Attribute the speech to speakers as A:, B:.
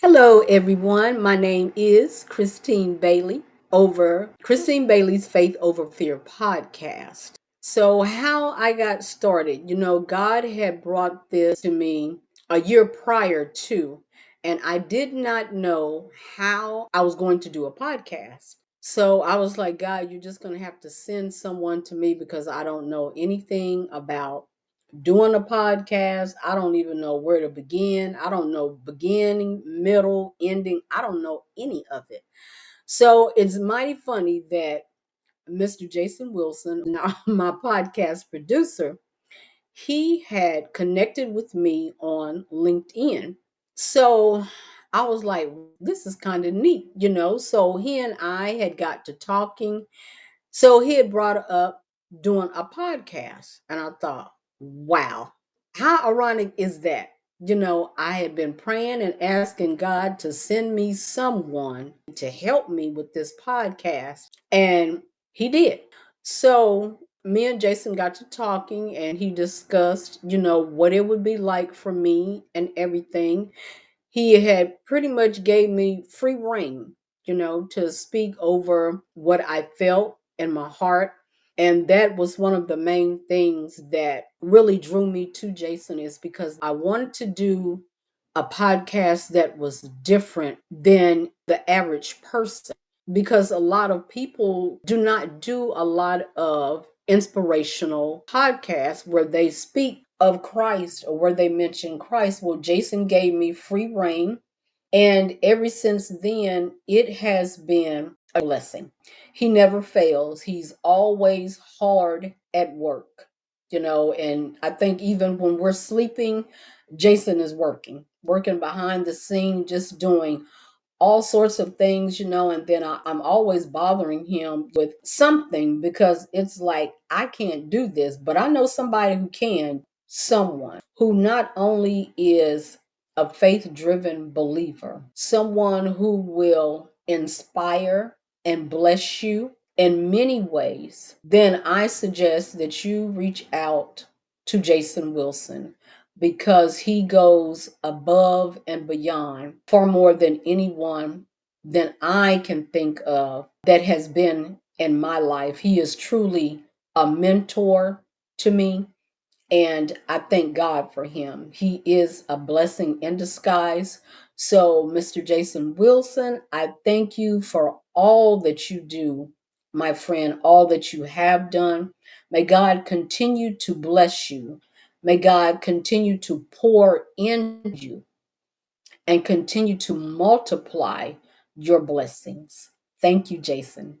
A: Hello, everyone. My name is Christine Bailey over Christine Bailey's Faith Over Fear podcast. So, how I got started, God had brought this to me a year prior to, and I did not know how I was going to do a podcast. So I was like, God, you're just going to have to send someone to me because I don't know anything about doing a podcast. I don't even know where to begin. I don't know beginning, middle, ending. I don't know any of it. So it's mighty funny that Mr. Jason Wilson, now my podcast producer, he had connected with me on LinkedIn. So I was like, this is kind of neat. So he and I had got to talking, so he had brought up doing a podcast, and I thought, wow, how ironic is that? I had been praying and asking God to send me someone to help me with this podcast, and he did. So me and Jason got to talking, and he discussed, what it would be like for me and everything. He had pretty much gave me free reign, to speak over what I felt in my heart. And that was one of the main things that really drew me to Jason, is because I wanted to do a podcast that was different than the average person, because a lot of people do not do a lot of inspirational podcasts where they speak of Christ or where they mention Christ. Well, Jason gave me free reign, and ever since then, it has been a blessing. He never fails. He's always hard at work, and I think even when we're sleeping, Jason is working behind the scene, just doing all sorts of things, and then I'm always bothering him with something because it's like, I can't do this, but I know somebody who can, someone who not only is a faith driven believer, someone who will inspire and bless you in many ways. Then I suggest that you reach out to Jason Wilson, because he goes above and beyond far more than anyone than I can think of that has been in my life. He is truly a mentor to me, and I thank God for him. He is a blessing in disguise. So, Mr. Jason Wilson, I thank you for all that you do, my friend, all that you have done. May God continue to bless you. May God continue to pour in you and continue to multiply your blessings. Thank you, Jason.